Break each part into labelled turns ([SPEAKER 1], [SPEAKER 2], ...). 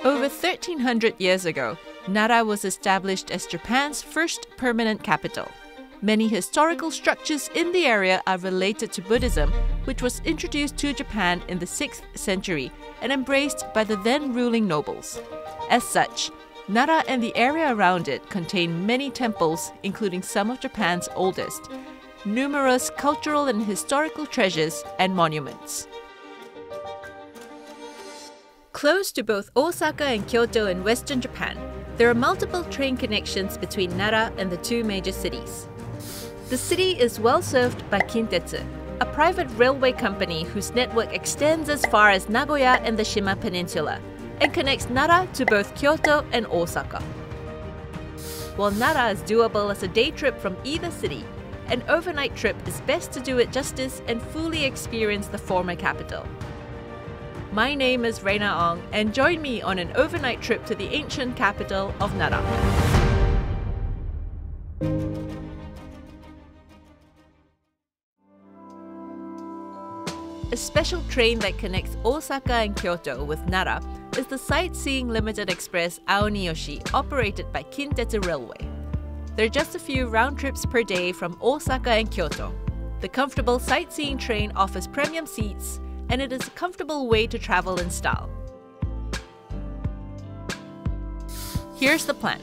[SPEAKER 1] Over 1300 years ago, Nara was established as Japan's first permanent capital. Many historical structures in the area are related to Buddhism, which was introduced to Japan in the 6th century and embraced by the then ruling nobles. As such, Nara and the area around it contain many temples, including some of Japan's oldest, numerous cultural and historical treasures and monuments. Close to both Osaka and Kyoto in western Japan, there are multiple train connections between Nara and the two major cities. The city is well served by Kintetsu, a private railway company whose network extends as far as Nagoya and the Shima Peninsula, and connects Nara to both Kyoto and Osaka. While Nara is doable as a day trip from either city, an overnight trip is best to do it justice and fully experience the former capital. My name is Raina Ong, and join me on an overnight trip to the ancient capital of Nara. A special train that connects Osaka and Kyoto with Nara is the Sightseeing Limited Express Aoniyoshi, operated by Kintetsu Railway. There are just a few round trips per day from Osaka and Kyoto. The comfortable sightseeing train offers premium seats, and it is a comfortable way to travel in style. Here's the plan.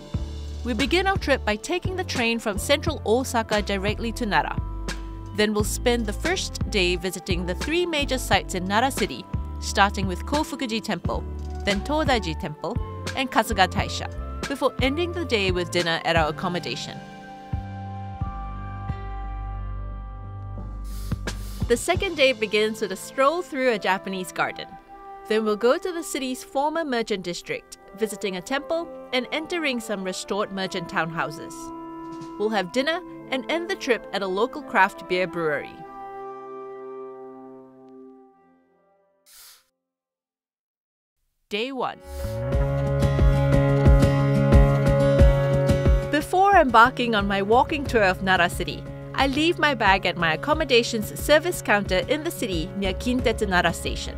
[SPEAKER 1] We begin our trip by taking the train from central Osaka directly to Nara. Then we'll spend the first day visiting the three major sites in Nara City, starting with Kofukuji Temple, then Todaiji Temple, and Kasuga Taisha, before ending the day with dinner at our accommodation. The second day begins with a stroll through a Japanese garden. Then we'll go to the city's former merchant district, visiting a temple and entering some restored merchant townhouses. We'll have dinner and end the trip at a local craft beer brewery. Day 1. Before embarking on my walking tour of Nara City, I leave my bag at my accommodations service counter in the city near Kintetsu-Nara station.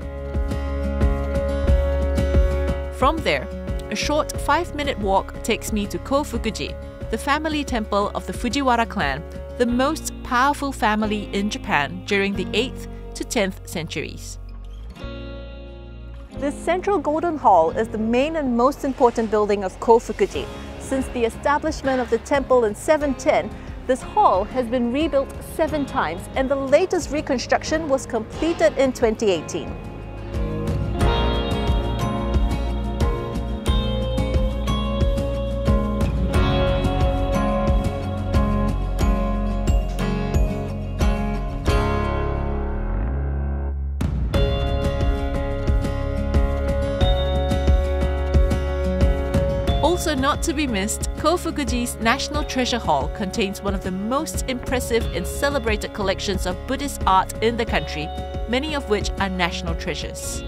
[SPEAKER 1] From there, a short 5-minute walk takes me to Kofukuji, the family temple of the Fujiwara clan, the most powerful family in Japan during the 8th to 10th centuries. This central golden hall is the main and most important building of Kofukuji. Since the establishment of the temple in 710, this hall has been rebuilt 7 times, and the latest reconstruction was completed in 2018. Also not to be missed, Kofukuji's National Treasure Hall contains one of the most impressive and celebrated collections of Buddhist art in the country, many of which are national treasures.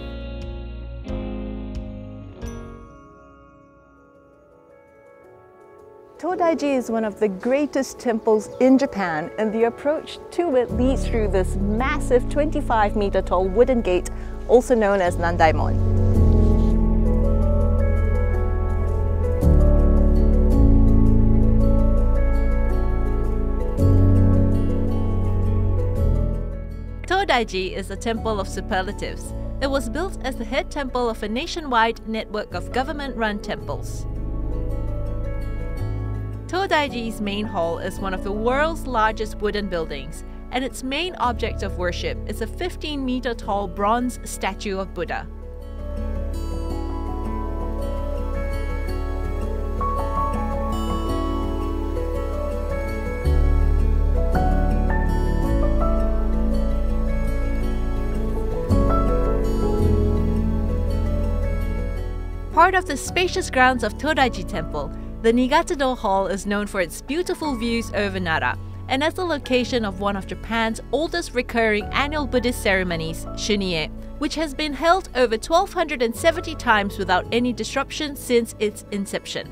[SPEAKER 1] Todaiji is one of the greatest temples in Japan, and the approach to it leads through this massive 25-meter tall wooden gate, also known as Nandaimon. Todaiji is a temple of superlatives. It was built as the head temple of a nationwide network of government-run temples. Todaiji's main hall is one of the world's largest wooden buildings, and its main object of worship is a 15-meter tall bronze statue of Buddha. Part of the spacious grounds of Todaiji Temple, the Nigatsudo Hall is known for its beautiful views over Nara, and as the location of one of Japan's oldest recurring annual Buddhist ceremonies, Shun-ie, which has been held over 1,270 times without any disruption since its inception.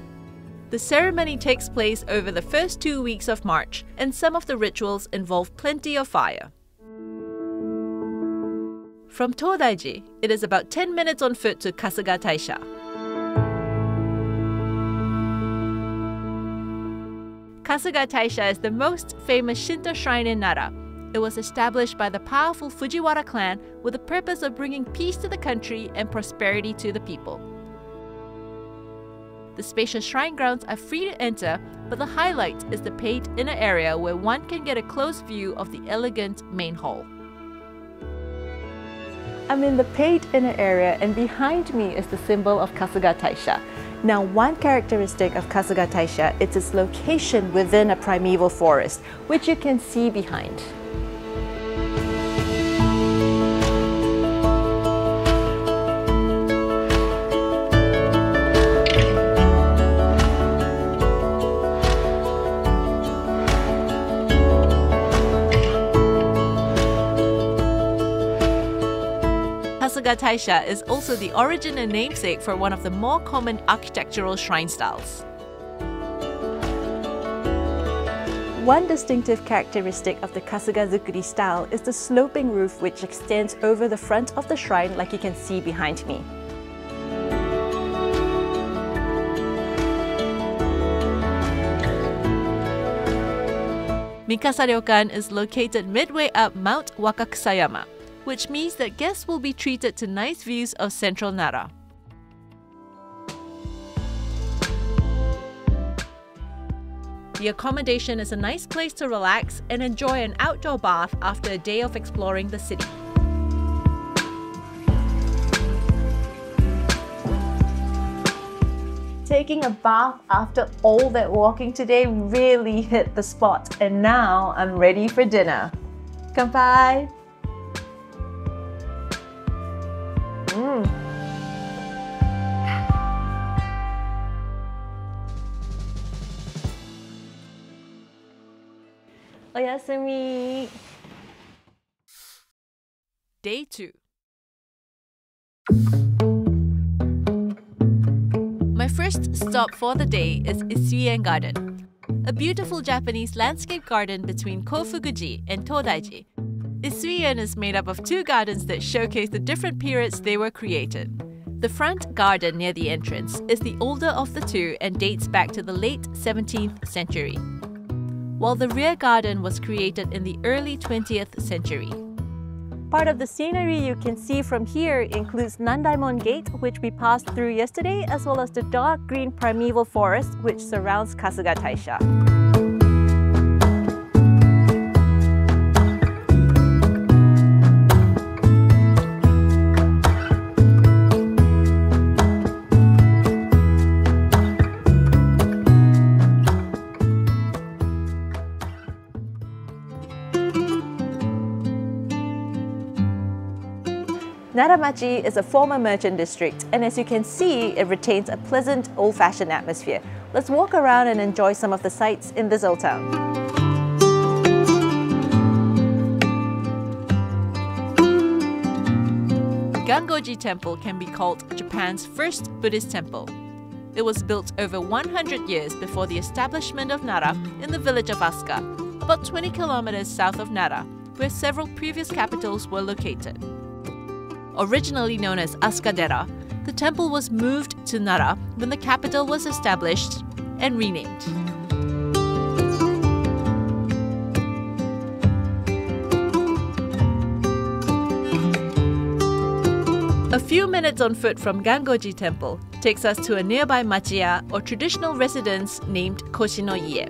[SPEAKER 1] The ceremony takes place over the first 2 weeks of March, and some of the rituals involve plenty of fire. From Todaiji, it is about 10 minutes on foot to Kasuga Taisha. Kasuga Taisha is the most famous Shinto shrine in Nara. It was established by the powerful Fujiwara clan with the purpose of bringing peace to the country and prosperity to the people. The spacious shrine grounds are free to enter, but the highlight is the paved inner area where one can get a close view of the elegant main hall. I'm in the paved inner area, and behind me is the symbol of Kasuga Taisha. Now, one characteristic of Kasuga Taisha is its location within a primeval forest, which you can see behind. Kasuga Taisha is also the origin and namesake for one of the more common architectural shrine styles. One distinctive characteristic of the Kasuga-zukuri style is the sloping roof which extends over the front of the shrine like you can see behind me. Mikasa Ryokan is located midway up Mount Wakakusayama, which means that guests will be treated to nice views of central Nara. The accommodation is a nice place to relax and enjoy an outdoor bath after a day of exploring the city. Taking a bath after all that walking today really hit the spot, and now I'm ready for dinner. Kanpai! Oyasumi. Day 2. My first stop for the day is Isuien Garden, a beautiful Japanese landscape garden between Kofukuji and Todaiji. Isuien is made up of 2 gardens that showcase the different periods they were created. The front garden near the entrance is the older of the 2 and dates back to the late 17th century, while the rear garden was created in the early 20th century. Part of the scenery you can see from here includes Nandaimon Gate, which we passed through yesterday, as well as the dark green primeval forest which surrounds Kasuga Taisha. Naramachi is a former merchant district, and as you can see, it retains a pleasant, old-fashioned atmosphere. Let's walk around and enjoy some of the sights in this old town. Gangoji Temple can be called Japan's first Buddhist temple. It was built over 100 years before the establishment of Nara in the village of Asuka, about 20 kilometers south of Nara, where several previous capitals were located. Originally known as Asuka-dera, the temple was moved to Nara when the capital was established and renamed. A few minutes on foot from Gangoji Temple takes us to a nearby machiya or traditional residence named Koshi-no-ie.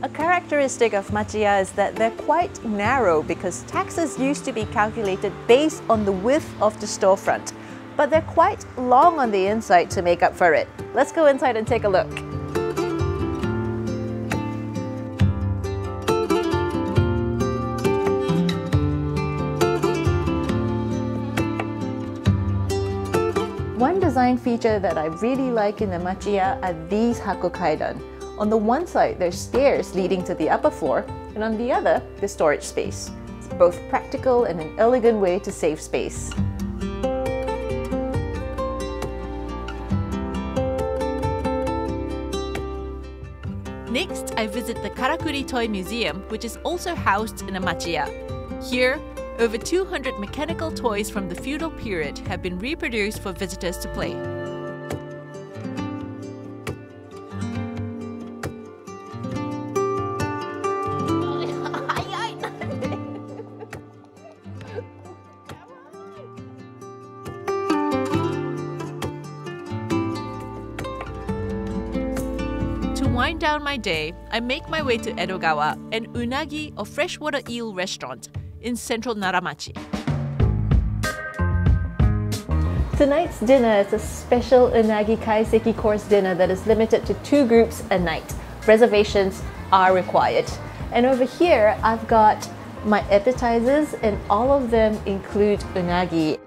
[SPEAKER 1] A characteristic of machiya is that they're quite narrow because taxes used to be calculated based on the width of the storefront, but they're quite long on the inside to make up for it. Let's go inside and take a look. One design feature that I really like in the machiya are these hakokaidan. On the one side, there's stairs leading to the upper floor, and on the other, the storage space. It's both practical and an elegant way to save space. Next, I visit the Karakuri Toy Museum, which is also housed in a machiya. Here, Over 200 mechanical toys from the feudal period have been reproduced for visitors to play. To wind down my day, I make my way to Edogawa, an unagi or freshwater eel restaurant in central Naramachi. Tonight's dinner is a special unagi kaiseki course dinner that is limited to 2 groups a night. Reservations are required. And over here, I've got my appetizers, and all of them include unagi.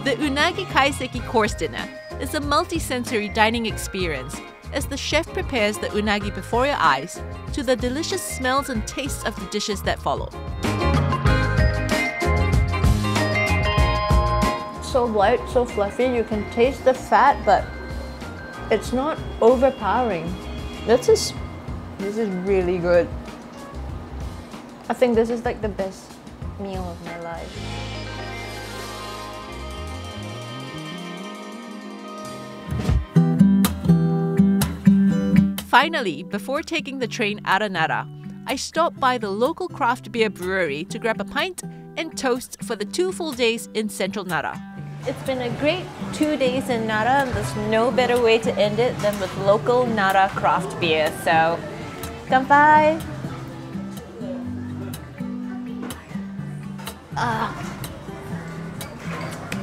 [SPEAKER 1] The unagi kaiseki course dinner is a multi-sensory dining experience as the chef prepares the unagi before your eyes to the delicious smells and tastes of the dishes that follow. So light, so fluffy, you can taste the fat, but it's not overpowering. This is really good. I think this is like the best meal of my life. Finally, before taking the train out of Nara, I stopped by the local craft beer brewery to grab a pint and toast for the 2 full days in central Nara. It's been a great 2 days in Nara, and there's no better way to end it than with local Nara craft beer. So, kanpai!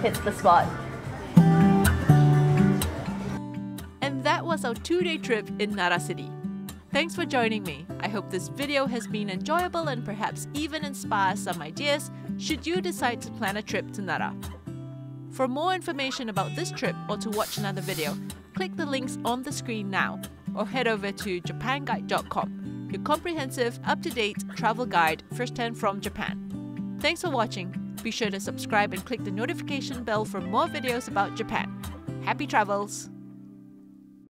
[SPEAKER 1] Hits the spot. And that was our 2-day trip in Nara City. Thanks for joining me. I hope this video has been enjoyable and perhaps even inspire some ideas should you decide to plan a trip to Nara. For more information about this trip or to watch another video, click the links on the screen now or head over to japanguide.com, your comprehensive, up-to-date travel guide first-hand from Japan. Thanks for watching. Be sure to subscribe and click the notification bell for more videos about Japan. Happy travels!